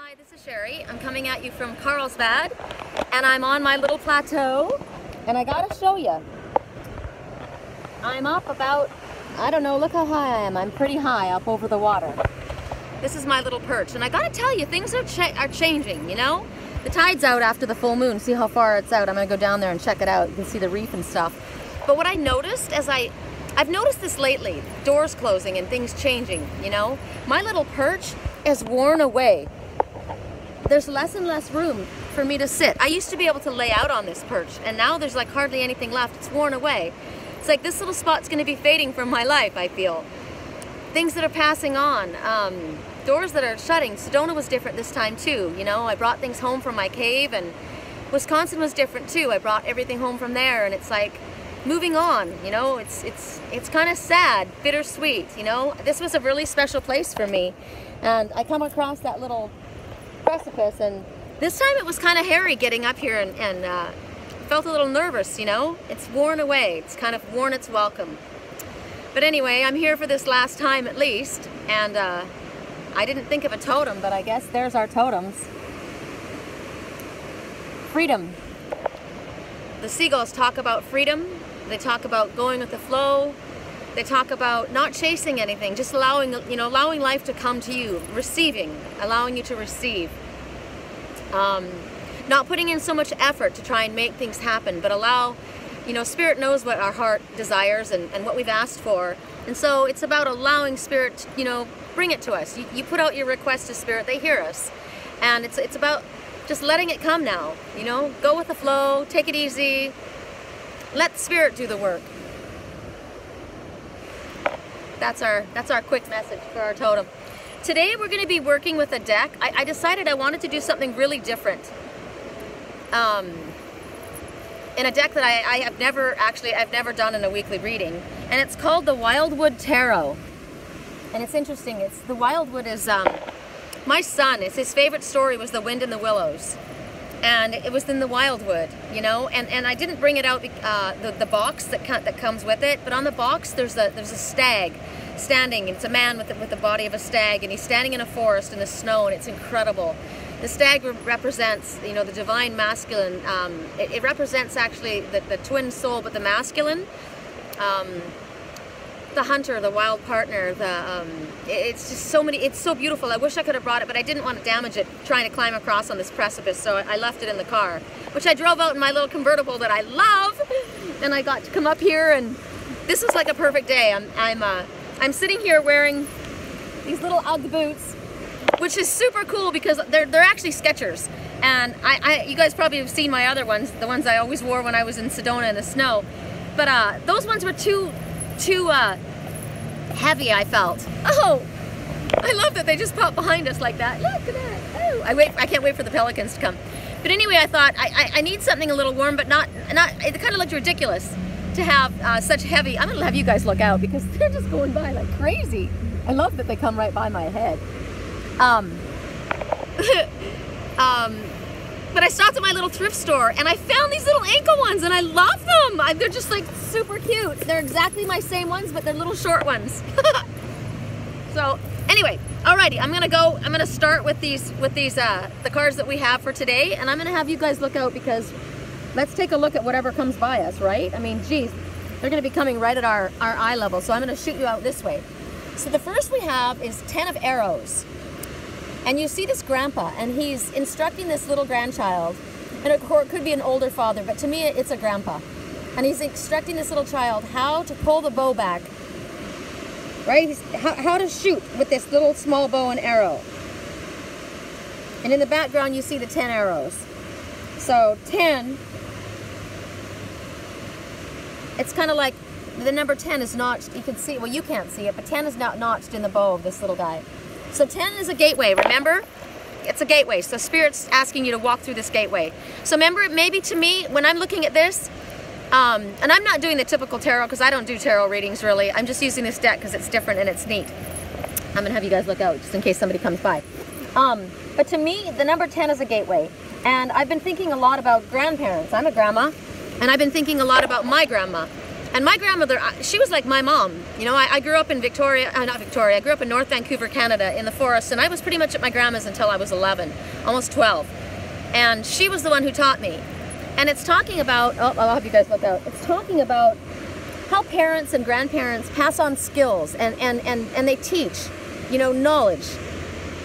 Hi, this is Sherry. I'm coming at you from Carlsbad, and I'm on my little plateau, and I gotta show you. I'm up about, I don't know, look how high I am. I'm pretty high up over the water. This is my little perch, and I gotta tell you, things are changing, you know? The tide's out after the full moon. See how far it's out. I'm gonna go down there and check it out. You can see the reef and stuff. But what I noticed as I've noticed this lately, doors closing and things changing, you know? My little perch is worn away. There's less and less room for me to sit. I used to be able to lay out on this perch, and now there's like hardly anything left. It's worn away. It's like this little spot's gonna be fading from my life, I feel. Things that are passing on, doors that are shutting. Sedona was different this time too, you know? I brought things home from my cave, and Wisconsin was different too. I brought everything home from there, and it's like moving on, you know? It's kind of sad, bittersweet, you know? This was a really special place for me, and I come across that little precipice, and this time it was kind of hairy getting up here, and felt a little nervous, you know? It's worn away. It's kind of worn its welcome. But anyway, I'm here for this last time at least, and I didn't think of a totem, but I guess there's our totems. Freedom. The seagulls talk about freedom. They talk about going with the flow. They talk about not chasing anything, just allowing, you know, allowing life to come to you, receiving, allowing you to receive. Not putting in so much effort to try and make things happen, but allow, you know, Spirit knows what our heart desires and what we've asked for. And so it's about allowing Spirit, you know, bring it to us. You put out your request to Spirit, they hear us. And it's about just letting it come now, you know, go with the flow, take it easy, let Spirit do the work. That's our quick message for our totem. Today we're going to be working with a deck. I decided I wanted to do something really different. In a deck that I've never done in a weekly reading, and it's called the Wildwood Tarot. And it's interesting. The Wildwood is my son. It's his favorite story was The Wind in the Willows, and it was in the Wildwood, you know. And I didn't bring it out the box that comes with it, but on the box there's a stag standing. It's a man with the body of a stag, and he's standing in a forest in the snow, and it's incredible. The stag represents, you know, the divine masculine. It represents actually the twin soul, but the masculine. The hunter, the wild partner, it's just so many, it's so beautiful. I wish I could have brought it, but I didn't want to damage it trying to climb across on this precipice, so I left it in the car, which I drove out in my little convertible that I love, and I got to come up here, and this is like a perfect day. I'm sitting here wearing these little Ugg boots, which is super cool because they're actually Skechers, and you guys probably have seen my other ones, the ones I always wore when I was in Sedona in the snow, but those ones were too heavy, I felt. Oh, I love that they just pop behind us like that. Look at that. Oh, I can't wait for the pelicans to come. But anyway, I thought I need something a little warm, but not. It kind of looked ridiculous to have such heavy. I'm gonna have you guys look out because they're just going by like crazy. I love that they come right by my head. But I stopped at my little thrift store and I found these little ankle ones, and I love them. They're just like super cute. They're exactly my same ones, but they're little short ones. So anyway, alrighty, I'm gonna start with these the cards that we have for today, and I'm gonna have you guys look out because let's take a look at whatever comes by us, right? I mean, geez, they're gonna be coming right at our eye level, so I'm gonna shoot you out this way. So the first we have is 10 of arrows. And you see this grandpa, and he's instructing this little grandchild, and it could be an older father, but to me it's a grandpa. And he's instructing this little child how to pull the bow back, right? How to shoot with this little small bow and arrow. And in the background you see the 10 arrows. So 10, it's kind of like the number 10 is notched. You can see, well, you can't see it, but 10 is not notched in the bow of this little guy. So 10 is a gateway, remember? It's a gateway, so Spirit's asking you to walk through this gateway. So remember, maybe to me, when I'm looking at this, and I'm not doing the typical tarot because I don't do tarot readings really, I'm just using this deck because it's different and it's neat. I'm gonna have you guys look out just in case somebody comes by. But to me, the number 10 is a gateway. And I've been thinking a lot about grandparents. I'm a grandma, and I've been thinking a lot about my grandma. And my grandmother, she was like my mom. You know, I grew up in Victoria, not Victoria, I grew up in North Vancouver, Canada, in the forest, and I was pretty much at my grandma's until I was 11, almost 12. And she was the one who taught me. And it's talking about, oh, I'll have you guys look out. It's talking about how parents and grandparents pass on skills and they teach, you know, knowledge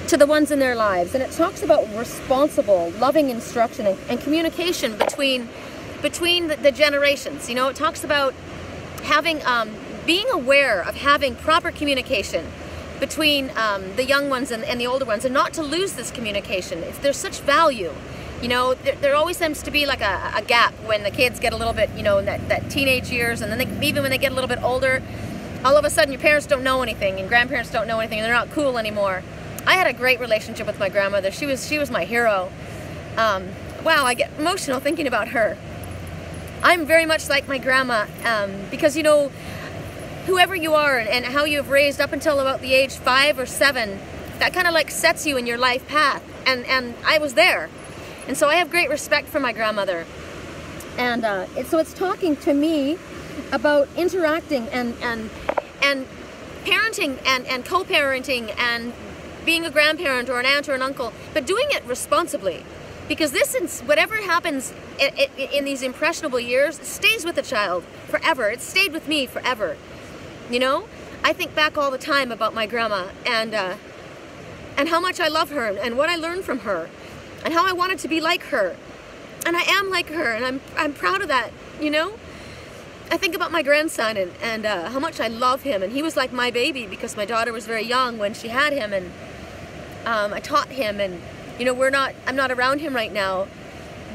to the ones in their lives. And it talks about responsible, loving instruction and communication between the generations. You know, it talks about having, being aware of having proper communication between the young ones and the older ones, and not to lose this communication. There's such value. You know, there always seems to be like a gap when the kids get a little bit, you know, in that teenage years, and then even when they get a little bit older, all of a sudden your parents don't know anything and grandparents don't know anything and they're not cool anymore. I had a great relationship with my grandmother. She was my hero. Wow, I get emotional thinking about her. I'm very much like my grandma, because, you know, whoever you are and how you've raised up until about the age 5 or 7, that kind of like sets you in your life path. And I was there. And so I have great respect for my grandmother. And so it's talking to me about interacting and parenting and co-parenting and being a grandparent or an aunt or an uncle, but doing it responsibly. Because this, whatever happens in these impressionable years, stays with the child forever. It stayed with me forever. You know, I think back all the time about my grandma and how much I love her and what I learned from her and how I wanted to be like her. And I am like her, and I'm proud of that, you know. I think about my grandson and how much I love him, and he was like my baby because my daughter was very young when she had him, and I taught him, and you know, I'm not around him right now,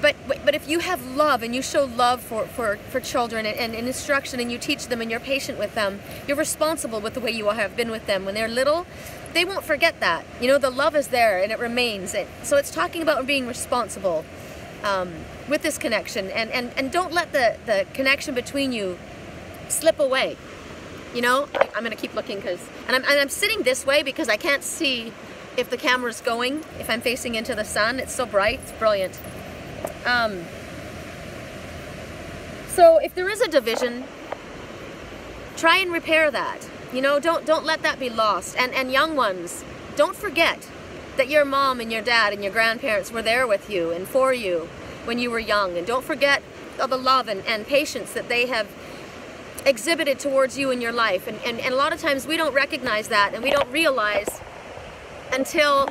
but if you have love and you show love for children and instruction, and you teach them and you're patient with them, you're responsible with the way you have been with them when they're little, they won't forget that. You know, the love is there and it remains. So it's talking about being responsible with this connection, and don't let the connection between you slip away. You know, I'm gonna keep looking and I'm sitting this way because I can't see if the camera's going, if I'm facing into the sun. It's so bright, it's brilliant. So if there is a division, try and repair that. You know, don't let that be lost. And young ones, don't forget that your mom and your dad and your grandparents were there with you and for you when you were young. And don't forget all the love and patience that they have exhibited towards you in your life. And a lot of times we don't recognize that, and we don't realize until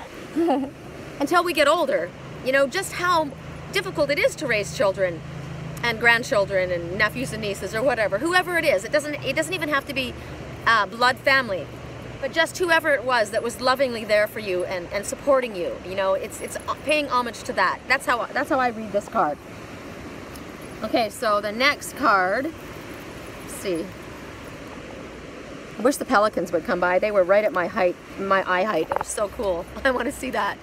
we get older, you know, just how difficult it is to raise children and grandchildren and nephews and nieces or whatever, whoever it is. It doesn't even have to be blood family, but just whoever it was that was lovingly there for you and supporting you. You know, it's paying homage to that. That's how I read this card. Okay, so the next card, let's see. I wish the pelicans would come by. They were right at my height, my eye height. It was so cool. I want to see that.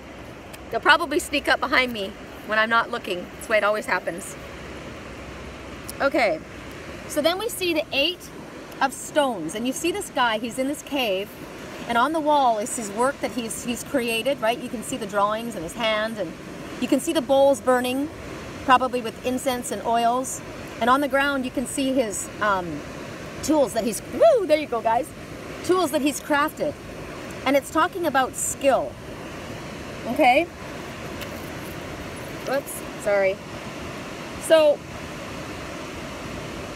They'll probably sneak up behind me when I'm not looking. That's the way it always happens. Okay, so then we see the 8 of stones, and you see this guy, he's in this cave, and on the wall is his work that he's created, right? You can see the drawings in his hand, and you can see the bowls burning, probably with incense and oils, and on the ground you can see his tools that he's, woo, there you go guys, tools that he's crafted. And it's talking about skill, okay? Whoops, sorry. So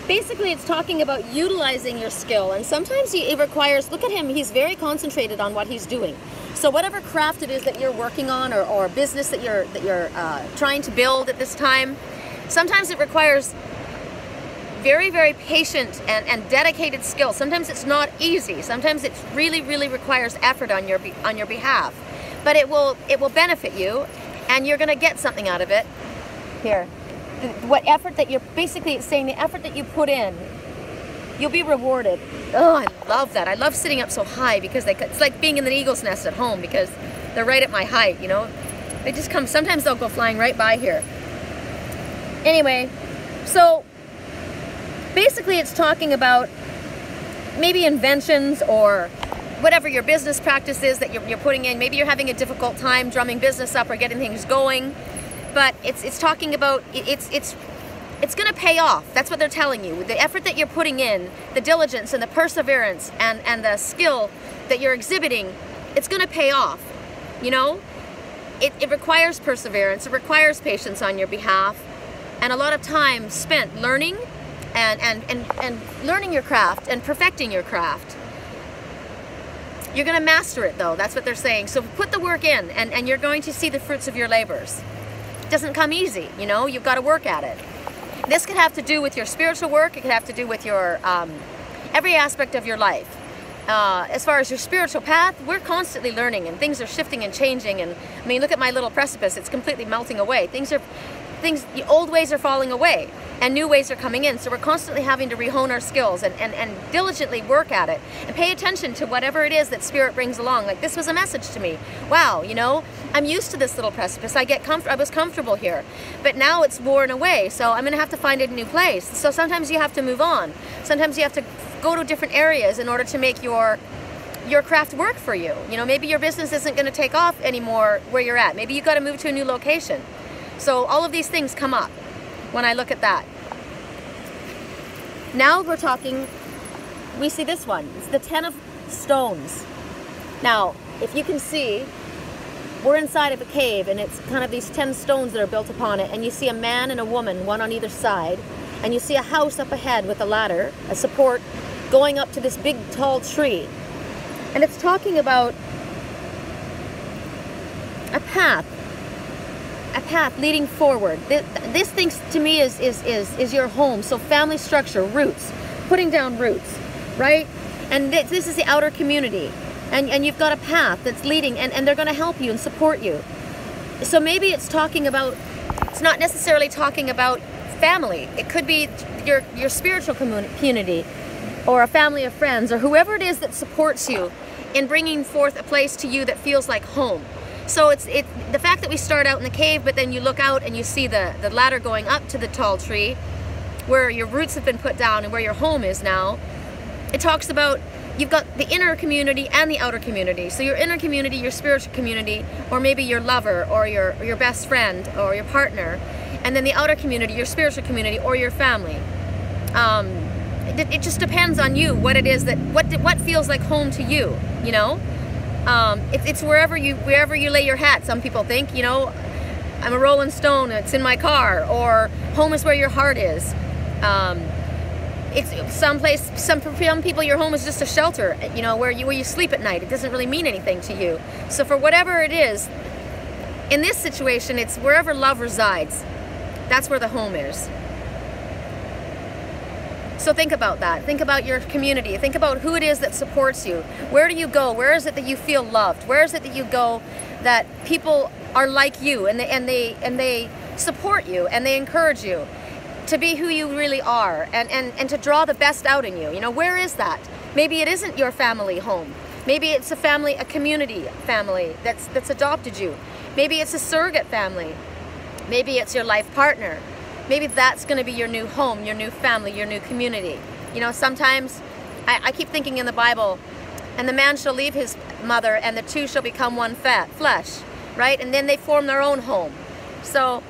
basically it's talking about utilizing your skill, and sometimes it requires, look at him, he's very concentrated on what he's doing. So whatever craft it is that you're working on, or business that you're trying to build at this time, sometimes it requires very, very patient and dedicated skill. Sometimes it's not easy. Sometimes it really, really requires effort on your behalf. But it will benefit you, and you're going to get something out of it. Here, what effort that you're, basically it's saying the effort that you put in, you'll be rewarded. Oh, I love that. I love sitting up so high because it's like being in the eagle's nest at home because they're right at my height, you know. They just come, sometimes they'll go flying right by here. Anyway, so basically it's talking about maybe inventions or whatever your business practice is that you're putting in. Maybe you're having a difficult time drumming business up or getting things going, but it's talking about, it's it's going to pay off. That's what they're telling you. The effort that you're putting in, the diligence and the perseverance and the skill that you're exhibiting, it's going to pay off. You know, it requires perseverance, it requires patience on your behalf, and a lot of time spent learning and learning your craft and perfecting your craft. You're going to master it though, that's what they're saying. So put the work in and you're going to see the fruits of your labors. It doesn't come easy, you know, you've got to work at it. This could have to do with your spiritual work, it could have to do with your every aspect of your life. As far as your spiritual path, we're constantly learning and things are shifting and changing. And I mean, look at my little precipice, it's completely melting away. The old ways are falling away and new ways are coming in. So we're constantly having to rehone our skills and diligently work at it and pay attention to whatever it is that Spirit brings along. Like this was a message to me. Wow, you know, I'm used to this little precipice. I was comfortable here, but now it's worn away. So I'm going to have to find a new place. So sometimes you have to move on. Sometimes you have to go to different areas in order to make your craft work for you. You know, maybe your business isn't going to take off anymore where you're at. Maybe you've got to move to a new location. So all of these things come up when I look at that. Now we're talking, we see this one. It's the 10 of stones. Now, if you can see, we're inside of a cave and it's kind of these 10 stones that are built upon it, and you see a man and a woman, one on either side, and you see a house up ahead with a ladder, a support, going up to this big tall tree. And it's talking about a path leading forward. This thing to me is your home. So family structure, roots, putting down roots, right? And this is the outer community. And you've got a path that's leading, and they're going to help you and support you. So maybe it's talking about, it's not necessarily talking about family. It could be your spiritual community or a family of friends or whoever it is that supports you in bringing forth a place to you that feels like home. So it's the fact that we start out in the cave, but then you look out and you see the ladder going up to the tall tree where your roots have been put down and where your home is now. It talks about you've got the inner community and the outer community. So your inner community, your spiritual community, or maybe your lover or your best friend or your partner, and then the outer community, your spiritual community or your family. It just depends on you what it is that what feels like home to you, you know. It's wherever you lay your hat. Some people think, you know, I'm a Rolling Stone, it's in my car, or home is where your heart is. It's someplace. Some people, your home is just a shelter, you know, where you sleep at night. It doesn't really mean anything to you. So for whatever it is, in this situation, it's wherever love resides. That's where the home is. So think about that. Think about your community. Think about who it is that supports you. Where do you go? Where is it that you feel loved? Where is it that you go that people are like you and they support you and they encourage you to be who you really are and to draw the best out in you? You know, where is that? Maybe it isn't your family home. Maybe it's a community family that's adopted you. Maybe it's a surrogate family. Maybe it's your life partner. Maybe that's going to be your new home, your new family, your new community. You know, sometimes I keep thinking in the Bible, and the man shall leave his mother and the two shall become one flesh, right? And then they form their own home. So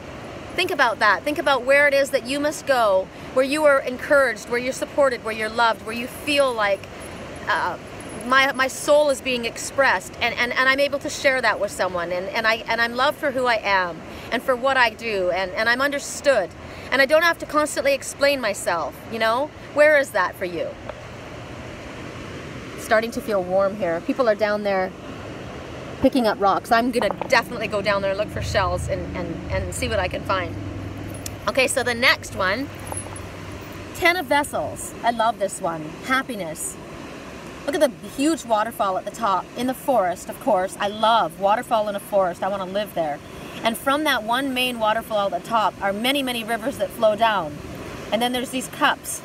think about that. Think about where it is that you must go, where you are encouraged, where you're supported, where you're loved, where you feel like my soul is being expressed, and I'm able to share that with someone, and I'm loved for who I am and for what I do, and I'm understood. And I don't have to constantly explain myself, you know? Where is that for you? It's starting to feel warm here. People are down there picking up rocks. I'm gonna definitely go down there and look for shells and see what I can find. Okay, so the next one, 10 of Vessels. I love this one. Happiness. Look at the huge waterfall at the top in the forest, of course. I love waterfall in a forest. I want to live there. And from that one main waterfall at the top are many, many rivers that flow down. And then there's these cups,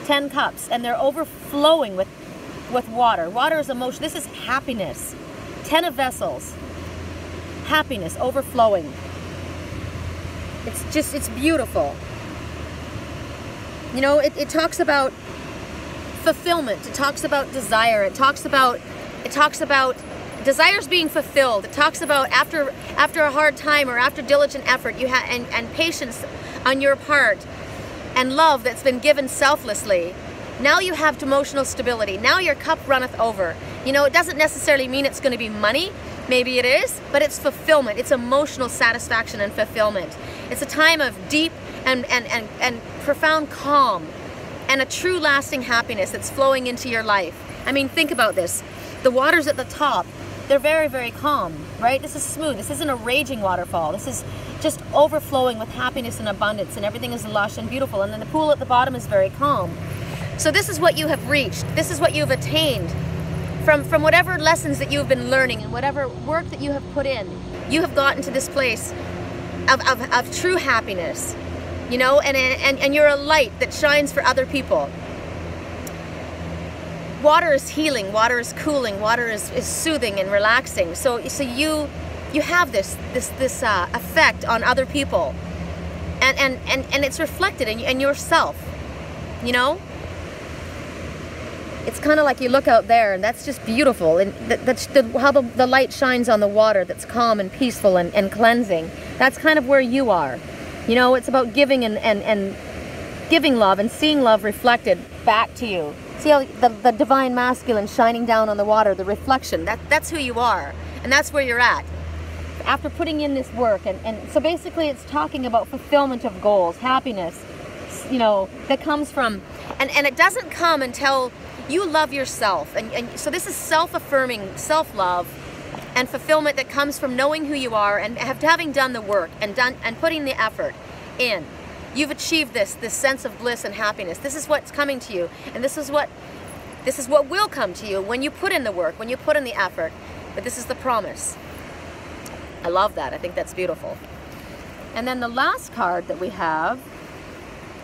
10 cups, and they're overflowing with water. Water is emotion. This is happiness. 10 of Vessels. Happiness overflowing. It's beautiful. You know, it talks about fulfillment. It talks about desire. It talks about desires being fulfilled. It talks about after a hard time or after diligent effort, you have and patience on your part, and love that's been given selflessly, now you have emotional stability. Now your cup runneth over. You know, it doesn't necessarily mean it's going to be money. Maybe it is, but it's fulfillment. It's emotional satisfaction and fulfillment. It's a time of deep and profound calm and a true lasting happiness that's flowing into your life. I mean, think about this. The waters at the top, they're very, very calm, right? This is smooth. This isn't a raging waterfall. This is just overflowing with happiness and abundance, and everything is lush and beautiful. And then the pool at the bottom is very calm. So this is what you have reached. This is what you've attained from whatever lessons that you've been learning and whatever work that you have put in. You have gotten to this place of true happiness, you know, and you're a light that shines for other people. Water is healing, water is cooling, water is soothing and relaxing. So you have this effect on other people, and it's reflected in yourself, you know. It's kind of like you look out there, and that's just beautiful, and that's how the light shines on the water. That's calm and peaceful and cleansing. That's kind of where you are. You know, it's about giving and giving love and seeing love reflected back to you. See how the divine masculine shining down on the water, the reflection, that's who you are, and that's where you're at. After putting in this work, and so basically it's talking about fulfillment of goals, happiness, you know, that comes from, and it doesn't come until you love yourself, and so this is self-affirming self-love and fulfillment that comes from knowing who you are and having done the work and putting the effort in. You've achieved this sense of bliss and happiness. This is what's coming to you, and this is what will come to you when you put in the work, when you put in the effort. But this is the promise. I love that. I think that's beautiful. And then the last card that we have,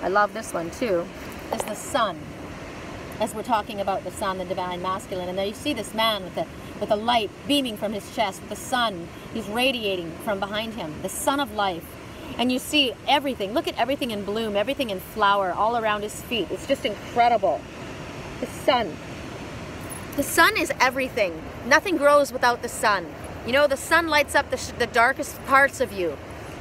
I love this one too, is the sun. As we're talking about the sun, the divine masculine, and there you see this man with the light beaming from his chest, with the sun, he's radiating from behind him, the sun of life. And you see everything, look at everything in bloom, everything in flower, all around his feet. It's just incredible. The sun. The sun is everything. Nothing grows without the sun. You know, the sun lights up the darkest parts of you.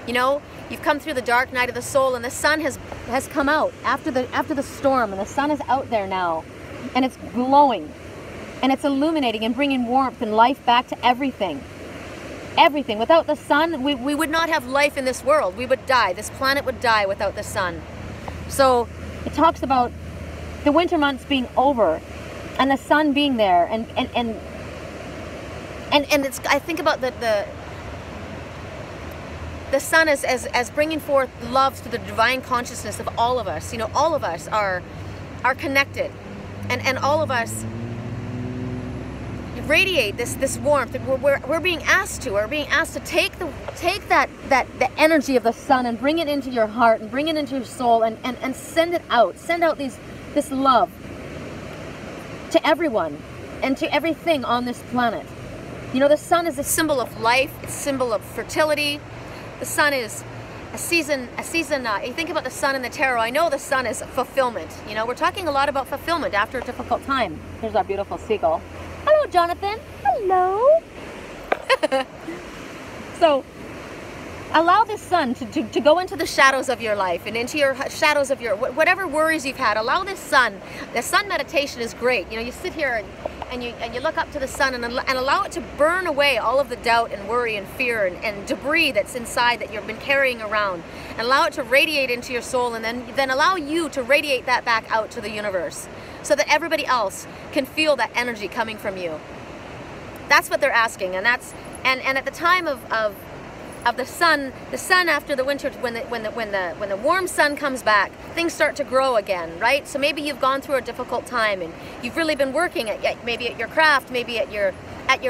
You know, you've come through the dark night of the soul, and the sun has come out after the storm, and the sun is out there now, and it's glowing, and it's illuminating and bringing warmth and life back to everything. Everything. Without the sun, we would not have life in this world. We would die. This planet would die without the sun. So it talks about the winter months being over, and the sun being there, and it's, I think about the sun as bringing forth love to the divine consciousness of all of us. You know, all of us are connected, and all of us radiate this warmth. We're being asked to take the energy of the sun and bring it into your heart and bring it into your soul and send it out. Send out this love to everyone and to everything on this planet. You know, the sun is a symbol of life. It's a symbol of fertility. The sun is a season, you think about the sun in the tarot, I know the sun is fulfillment. You know, we're talking a lot about fulfillment after a difficult time. Here's our beautiful seagull. Hello, Jonathan. Hello. So, allow the sun to go into the shadows of your life and into your shadows of your, whatever worries you've had. Allow the sun meditation is great. You know, you sit here and you look up to the sun and allow it to burn away all of the doubt and worry and fear and debris that's inside that you've been carrying around, and allow it to radiate into your soul, and then allow you to radiate that back out to the universe so that everybody else can feel that energy coming from you. That's what they're asking, and at the time of the sun after the winter, when the warm sun comes back, things start to grow again, right? So maybe you've gone through a difficult time and you've really been working maybe at your craft, maybe at your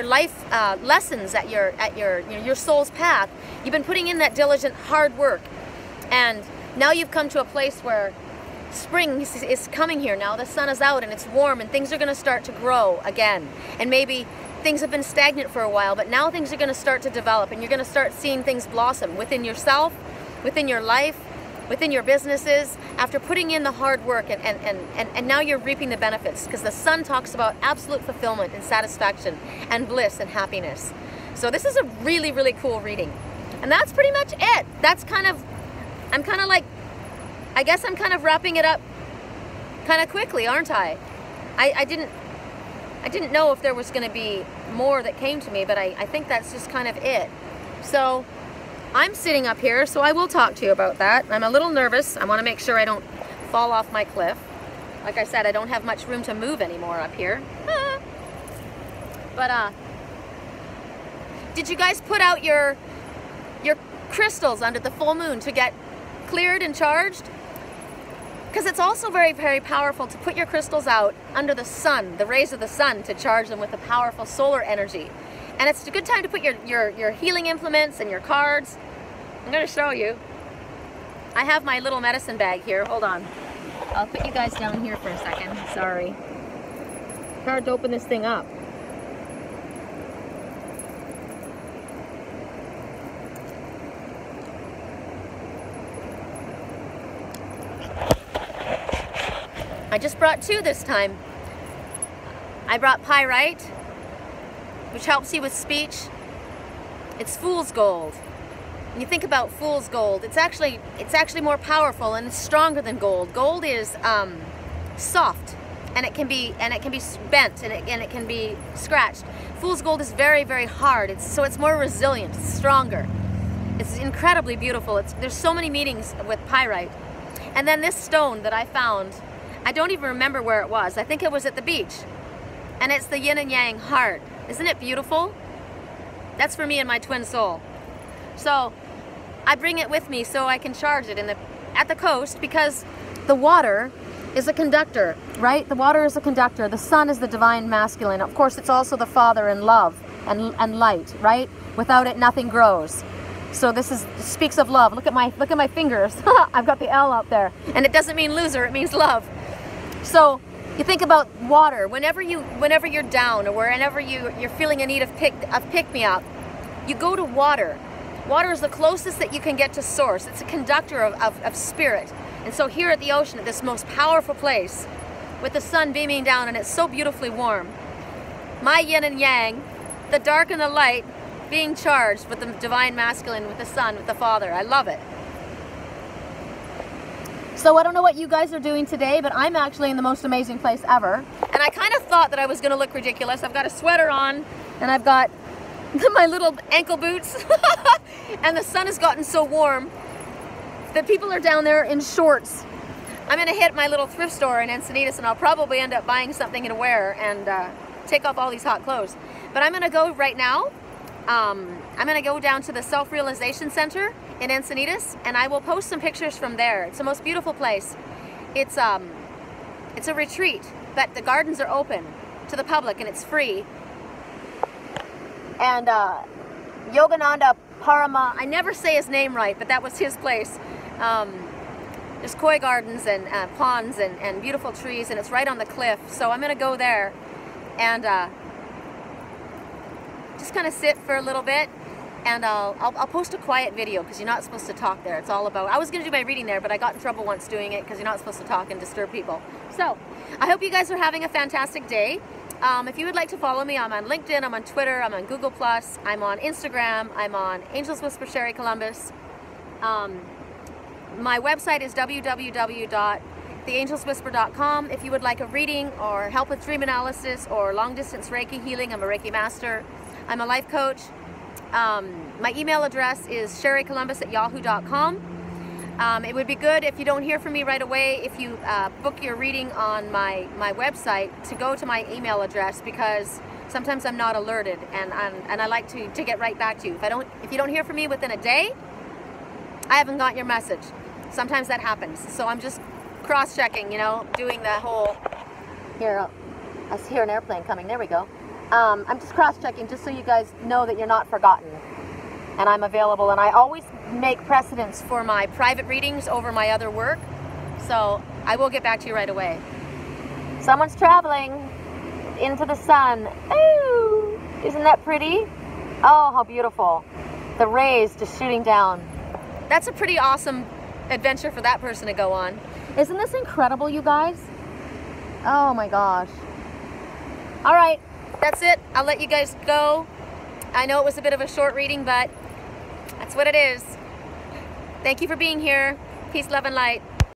life lessons, at your soul's path. You've been putting in that diligent, hard work, and now you've come to a place where spring is coming here. Now the sun is out and it's warm, and things are going to start to grow again, and maybe things have been stagnant for a while, but now things are going to start to develop, and you're going to start seeing things blossom within yourself, within your life, within your businesses, after putting in the hard work, and now you're reaping the benefits, because the sun talks about absolute fulfillment and satisfaction and bliss and happiness. So this is a really, really cool reading. And that's pretty much it. That's I'm kind of like I guess I'm kind of wrapping it up kind of quickly, aren't I? I didn't know if there was going to be more that came to me, but I think that's just kind of it. So I'm sitting up here, so I will talk to you about that. I'm a little nervous. I want to make sure I don't fall off my cliff. Like I said, I don't have much room to move anymore up here. But did you guys put out your crystals under the full moon to get cleared and charged? Because it's also very, very powerful to put your crystals out under the sun, the rays of the sun, to charge them with the powerful solar energy. And it's a good time to put your healing implements and your cards. I'm going to show you. I have my little medicine bag here. Hold on. I'll put you guys down here for a second. Sorry. Hard to open this thing up. I just brought 2 this time. I brought pyrite, which helps you with speech. It's fool's gold. When you think about fool's gold, it's actually more powerful and it's stronger than gold. Gold is soft, and it can be bent, and it can be scratched. Fool's gold is very, very hard. So it's more resilient. It's stronger. It's incredibly beautiful. There's so many meanings with pyrite. And then this stone that I found, I don't even remember where it was. I think it was at the beach. And it's the yin and yang heart. Isn't it beautiful? That's for me and my twin soul. So I bring it with me so I can charge it at the coast, because the water is a conductor, right? The water is a conductor. The sun is the divine masculine. Of course, it's also the father in love and light, right? Without it, nothing grows. So this speaks of love. Look at my fingers. I've got the L up there. And it doesn't mean loser, it means love. So you think about water. Whenever you're down, or whenever you're feeling a need of pick-me-up, you go to water. Water is the closest that you can get to source. It's a conductor of spirit. And so here at the ocean, at this most powerful place, with the sun beaming down and it's so beautifully warm, my yin and yang, the dark and the light, being charged with the divine masculine, with the sun, with the father. I love it. So I don't know what you guys are doing today, but I'm actually in the most amazing place ever. And I kind of thought that I was going to look ridiculous. I've got a sweater on, and I've got my little ankle boots, and the sun has gotten so warm that people are down there in shorts. I'm going to hit my little thrift store in Encinitas, and I'll probably end up buying something to wear and take off all these hot clothes. But I'm going to go right now. I'm going to go down to the Self-Realization Center in Encinitas, and I will post some pictures from there. It's the most beautiful place. It's a retreat, but the gardens are open to the public and it's free. And Yogananda Parama, I never say his name right, but that was his place. There's koi gardens and ponds and beautiful trees, and it's right on the cliff. So I'm going to go there and just kind of sit for a little bit, and I'll post a quiet video, because you're not supposed to talk there. It's all about, I was going to do my reading there, but I got in trouble once doing it, because you're not supposed to talk and disturb people. So I hope you guys are having a fantastic day. If you would like to follow me, I'm on LinkedIn, I'm on Twitter, I'm on Google+, I'm on Instagram, I'm on Angels Whisper Sherry Columbus. My website is www.theangelswhisper.com. If you would like a reading or help with dream analysis or long-distance Reiki healing, I'm a Reiki master. I'm a life coach. My email address is sherrycolumbus@yahoo.com. It would be good, if you don't hear from me right away, if you book your reading on my website, to go to my email address, because sometimes I'm not alerted, and I like to get right back to you. If you don't hear from me within a day, I haven't got your message. Sometimes that happens. So I'm just cross-checking, you know, doing the whole, here, I hear an airplane coming, there we go. I'm just cross-checking just so you guys know that you're not forgotten. And I'm available, and I always make precedence for my private readings over my other work. So I will get back to you right away. Someone's traveling into the sun. Ooh, isn't that pretty? Oh, how beautiful. The rays just shooting down. That's a pretty awesome adventure for that person to go on. Isn't this incredible, you guys? Oh my gosh. All right, that's it. I'll let you guys go. I know it was a bit of a short reading, but that's what it is. Thank you for being here. Peace, love, and light.